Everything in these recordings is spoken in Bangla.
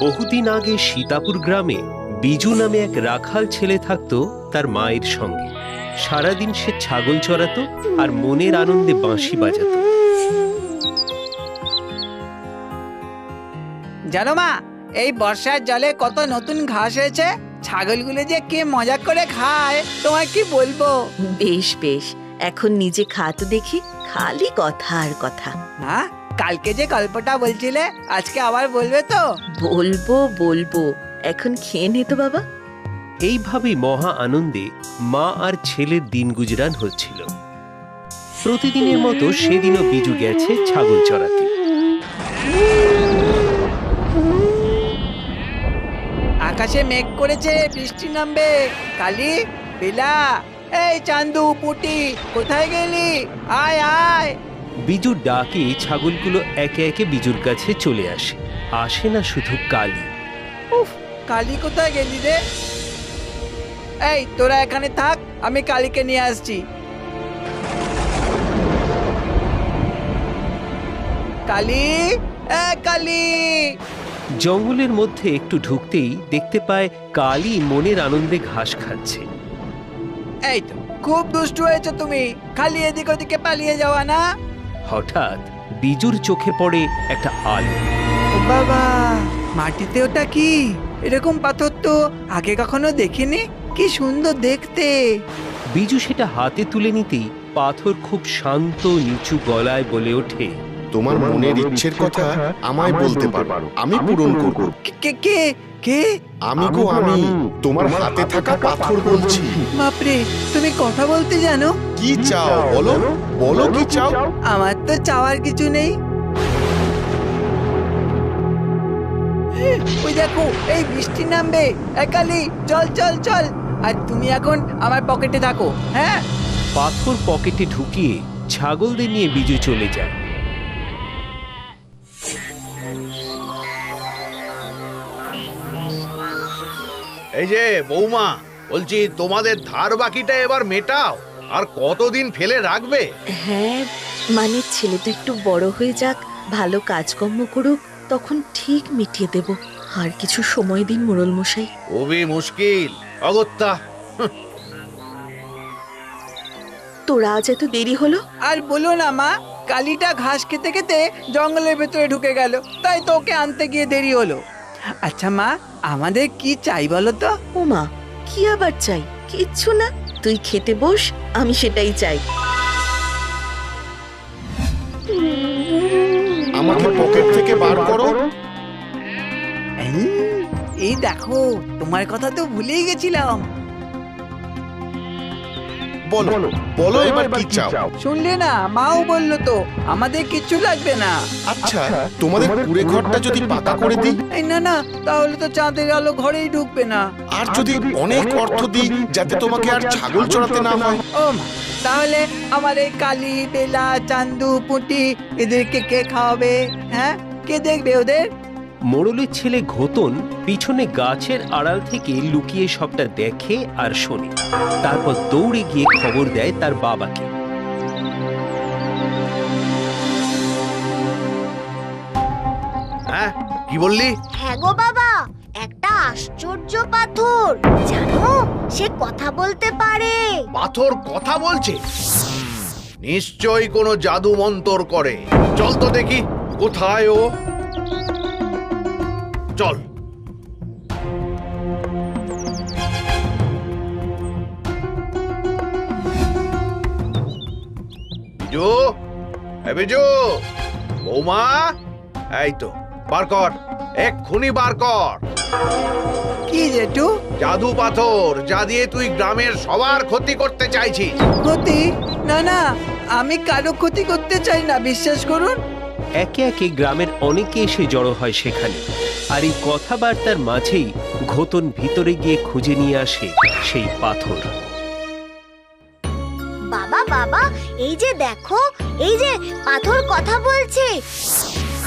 বহুদিন আগে সীতাপুর গ্রামে বিজু নামে এক রাখাল ছেলে থাকতো তার মায়ের সঙ্গে। সারাদিন সে ছাগল চড়াতো আর মনের আনন্দে বাঁশি বাজাতো। জানো মা, এই বর্ষার জলে কত নতুন ঘাস হয়েছে। ছাগলগুলো যে কি মজা করে খায়, তোমায় কি বলবো। বেশ বেশ, এখন নিজে খা তো দেখি, খালি কথা আর কথা। মা, কালকে যে গল্পটা বলছিলে আজকে আবার বলবে তো? বলবো বলবো, এখন খেয়ে নে তো বাবা। এইভাবেই মহা আনন্দে মা আর ছেলের দিন গুজরান হচ্ছিল। প্রতিদিনের মতো সেদিনও বিজু গেছে ছাগল চড়াতে। আকাশে মেঘ করেছে, বৃষ্টি নামবে। কালি, বেলা, এই চান্দু, পুটি, কোথায় গেলি? আয় আয়। বিজুর ডাকে ছাগলগুলো একে একে বিজুর কাছে চলে আসে। আসে না শুধু কালি। উফ, কালি কোথায় গেলি রে? এই তোরা এখানে থাক, আমি কালীকে নিয়ে আসছি। কালি, কালি। জঙ্গলের মধ্যে একটু ঢুকতেই দেখতে পায় কালি মনের আনন্দে ঘাস খাচ্ছে। এই তো, খুব দুষ্টু হয়েছে তুমি, খালি এদিক ওদিকে পালিয়ে যাওয়া না। হঠাৎ বিজুর চোখে পড়ে একটা আলো। ও বাবা, মাটিতে ওটা কি? এরকম পাথর তো আগে কখনো দেখিনি। কি সুন্দর দেখতে। বিজু সেটা হাতে তুলে নিতেই পাথর খুব শান্ত নিচু গলায় বলে ওঠে, তোমার মনের ইচ্ছের কথা আমায় বলতে পারো, আমি পূরণ করব। কে কে কে? আমি গো আমি, তোমার হাতে থাকা পাথর বলছি। বাপরে, তুমি কথা বলতে জানো? কি চাও বলো, বলো কি চাও? আমার তো চাওয়ার কিছু নেই। ওই দেখো, এই বৃষ্টি নামবে। কালি, চল চল চল। আর তুমি এখন আমার পকেটে থাকো, হ্যাঁ? পাথর পকেটে ঢুকিয়ে ছাগলদের নিয়ে বিজু চলে যায়। এই যে বৌমা, বলছি তোমাদের ধার বাকিটা এবার মেটাও। আর কতদিন ফেলে রাখবে? হ্যাঁ, মানে ছেলেটা একটু বড় হয়ে যাক, ভালো কাজকর্ম করুক, তখন ঠিক মিটিয়ে দেব। আর কিছু সময় দিন মোড়ল মশাই। খুবই মুশকিল, অগত্যা। তোরা আজ এত দেরি হলো? আর বলো না মা, কালিটা ঘাস খেতে খেতে জঙ্গলের ভেতরে ঢুকে গেল, তাই তো ওকে আনতে গিয়ে দেরি হলো। আচ্ছা মা, আমাদের কি চাই বলো তো? ও মা, কি আবার চাই? কিচ্ছু না, তুই খেতে বস, আমি সেটাই চাই। আমাকে পকেট থেকে বার করো। এই দেখো, তোমার কথা তো ভুলেই গেছিলাম। বলো বলো এবার কি চাও? শুনলে না, মাও বললো তো আমাদের কিচ্ছু লাগবে না। আচ্ছা, তোমাদের কুড়ে ঘরটা যদি পাকা করে দিই? এই না না, তাহলে তো চাঁদের আলো ঘরেই ঢুকবে না। আর যদি অনেক অর্থ দিই যাতে তোমাকে আর ছাগল চড়াতে না হয়? ও মা, তাহলে আমার এই কালি, বেলা, চান্দু, পুঁটি এদেরকে কে খাওয়াবে? হ্যাঁ, কে দেখবে ওদের? মোড়লের ছেলে ঘোতন পিছনে গাছের আড়াল থেকে লুকিয়ে সবটা দেখে আর শোনে। তারপর দৌড়ে গিয়ে খবর দেয় তার বাবাকে। হ্যাঁ, কি বললি? হ্যাঁ গো বাবা, একটা আশ্চর্য পাথর, জানো সে কথা বলতে পারে। পাথর কথা বলছে? নিশ্চয়ই কোনো জাদু মন্তর করে। চল তো দেখি কোথায় ও। চল। বিজু, বিজু, বৌমা, এই তো, বার কর, এক্ষুনি বার কর। কি জেঠু? জাদু পাথর, যা দিয়ে তুই গ্রামের সবার ক্ষতি করতে চাইছিস। ক্ষতি? না না, আমি কারো ক্ষতি করতে চাই না, বিশ্বাস করুন। একে একে গ্রামের অনেকে এসে জড়ো হয় সেখানে। আর এই কথাবার্তার মাঝেই ঘোতন ভিতরে গিয়ে খুঁজে নিয়ে আসে সেই পাথর। বাবা বাবা, এই যে দেখো, এই যে পাথর কথা বলছে,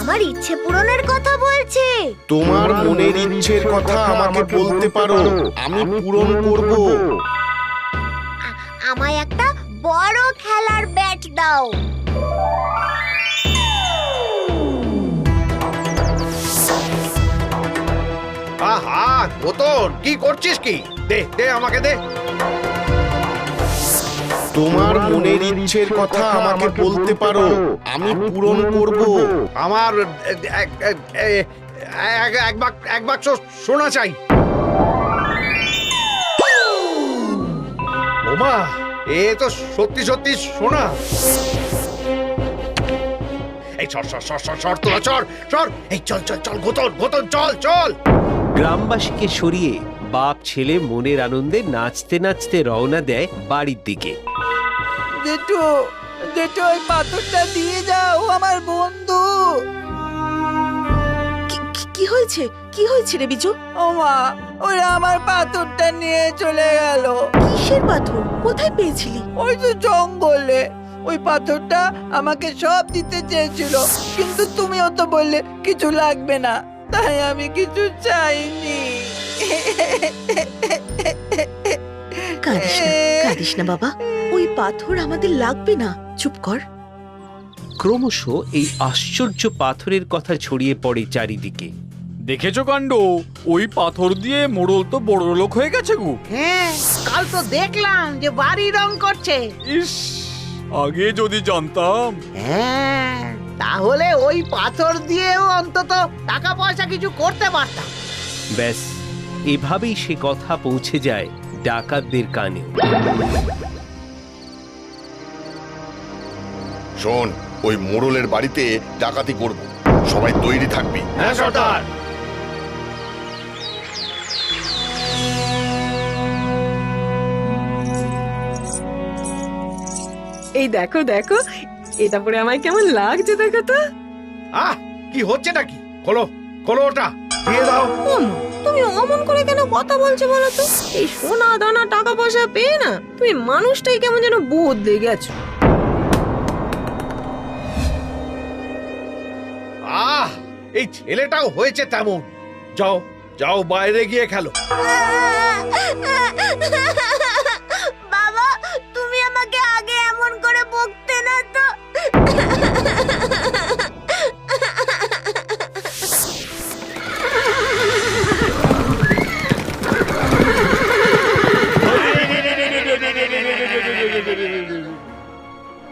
আমার ইচ্ছে পূরণের কথা বলছে। তোমার মনের ইচ্ছের কথা আমাকে বলতে পারো, আমি পূরণ করব। আমায় একটা বড় খেলার ব্যাট দাও। ঘটন, কি করছিস কি? দে দে আমাকে দে। তোমার মনের ইচ্ছের কথা আমাকে বলতে পারো, আমি পূরণ করব। আমার এক বাক্স সোনা চাই। ওমা, এ তো সত্যি সত্যি সোনা। এই সর সর সর সর সর তোরা সর সর, এই চল চল চল ঘোতন ঘোতন চল চল। গ্রামবাসীকে সরিয়ে বাপ ছেলে মনের আনন্দে নাচতে নাচতে রওনা দেয় বাড়ির দিকে। জেঠু, জেঠু ওই পাথরটা দিয়ে যাও, আমার বন্ধু। কি হয়েছে? কি হয়েছে রে বিজু? ও মা, ওরা আমার পাথরটা নিয়ে চলে গেল। কিসের পাথর? কোথায় পেয়েছিলি? ওই তো জঙ্গলে। ওই পাথরটা আমাকে সব দিতে চেয়েছিল, কিন্তু তুমিও তো বললে কিছু লাগবে না, তাই আমি কিছু চাইনি। কাঁদিস না বাবা, ওই পাথর আমাদের লাগবে না, চুপ কর। ক্রমশ এই আশ্চর্য পাথরের কথা ছড়িয়ে পড়ে চারিদিকে। দেখেছো কাণ্ড, ওই পাথর দিয়ে মোড়ল তো বড় লোক হয়ে গেছে গো। হ্যাঁ, কাল তো দেখলাম যে বাড়ি রং করছে। ইস, আগে যদি জানতাম। হ্যাঁ, তাহলে ওই পাথর দিয়েও অন্তত টাকা পয়সা কিছু করতে পারতাম। ব্যাস, এভাবেই সে কথা পৌঁছে যায় ডাকাতদের কানে। শোন, ওই মোড়লের বাড়িতে ডাকাতি করব, সবাই তৈরি থাকবি। হ্যাঁ সর্দার। এই দেখো দেখো, এটা পরে আমায় কেমন লাগছে দেখো তো। আহ, কি হচ্ছে নাকি? খোলো খোলো, ওটা দিয়ে দাও। তুমি অমন করে কেন কথা বলছো বলো তো? এই সোনা দানা টাকা পয়সা পেয়ে না তুমি মানুষটাই কেমন যেন বদলে গেছো। আহ, এই ছেলেটাও হয়েছে তেমন। যাও যাও, বাইরে গিয়ে খেলো। বাবা, তুমি আমাকে আগে এমন করে বকতে না তো।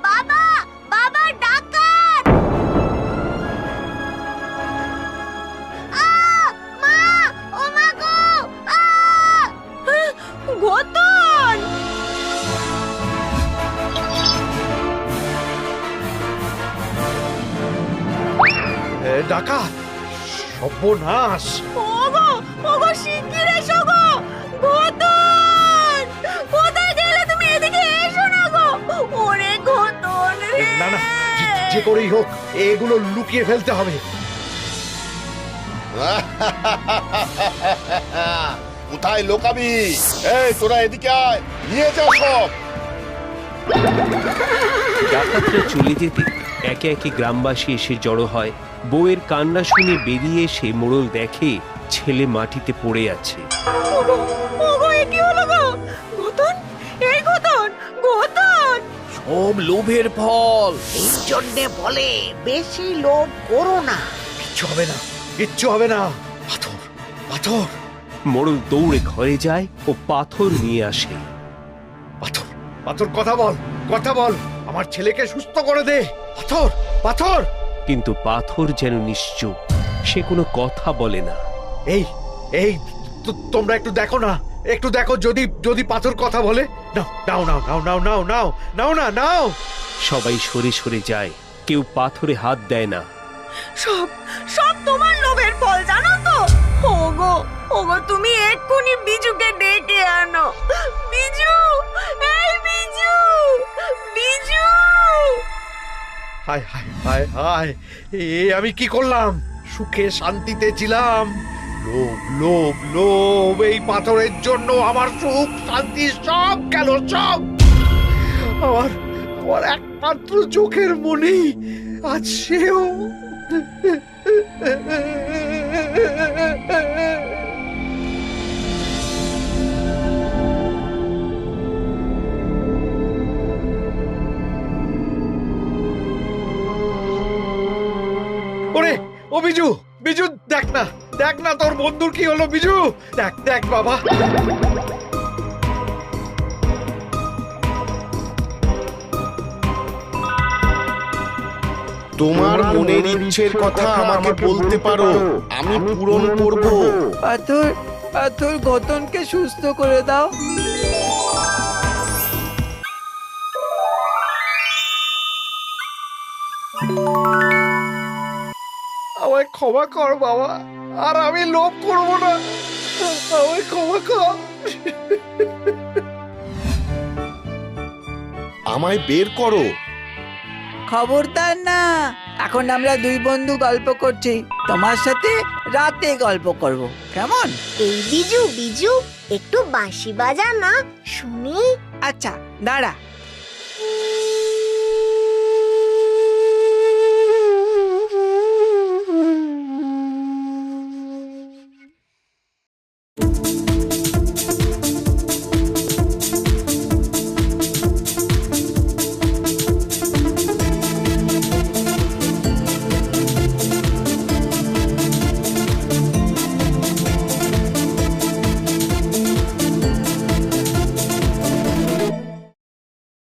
বাবা, বাবা ডাকাত! মা, ও মা গো! ঘটন! ডাকাত! সর্বনাশ! ওগো, ওগো শিগগির এসো গো! ঘটন! কোথায় গেলে তুমি? এদিকে এসো না গো! ওরে ঘটন রে! না না, যে করেই হোক এগুলো লুকিয়ে ফেলতে হবে। কোথায় লোকাবি? এই তোরা এদিকে আয়, নিয়ে যা সব। ডাকাতরা চলে যেতে একে একে গ্রামবাসী এসে জড়ো হয়। বউয়ের কান্না শুনে বেরিয়ে এসে মোড়ল দেখে ছেলে মাটিতে পড়ে আছে। ওগো, ওগো, এ কি হলো গো? ঘটন! এই ঘটন! ঘটন! সব লোভের ফল। এই জন্যে বলে বেশি লোভ করো না। কিচ্ছু হবে না, কিচ্ছু হবে না। পাথর পাথর মোড়ল দৌড়ে ঘরে যায় ও পাথর নিয়ে আসে। পাথর পাথর, কথা বল, কথা বল, আমার ছেলেকে সুস্থ করে দে। পাথর পাথর। কিন্তু পাথর যেন নিশ্চুপ, সে কোনো কথা বলে না। এই এই তোমরা একটু দেখো না, একটু দেখো, যদি যদি পাথর কথা বলে। নাও নাও নাও নাও নাও নাও নাও না নাও। সবাই সরে সরে যায়, কেউ পাথরে হাত দেয় না। সব সব তোমার লোভের ফল, জানো তো? ওগো, ওগো, তুমি এক্ষুনি বিজুকে ডেকে আনো। বিজু! এই বিজু! বিজু! হায় হায় হায় হায়, আমি কি করলাম? সুখে শান্তিতে ছিলাম। লোভ লোভ লোভ, এই পাথরের জন্য আমার সুখ শান্তি সব গেল, সব। আমার আমার একমাত্র চোখের মনি আজ সেও। ওরে, ও বিজু, বিজু দেখ না, দেখ না তোর বন্ধুর কি হলো বিজু, দেখ দেখ বাবা। তোমার মনের ইচ্ছের কথা আমাকে বলতে পারো, আমি পূরণ করব। পাথর পাথর গতনকে সুস্থ করে দাও। আমায় ক্ষমা কর বাবা, আর আমি লোভ করব না, আমায় ক্ষমা কর। আমায় বের করো। খবরদার না, এখন আমরা দুই বন্ধু গল্প করছি, তোমার সাথে রাতে গল্প করব, কেমন? এই বিজু বিজু একটু বাঁশি বাজা না, শুনি। আচ্ছা দাঁড়া।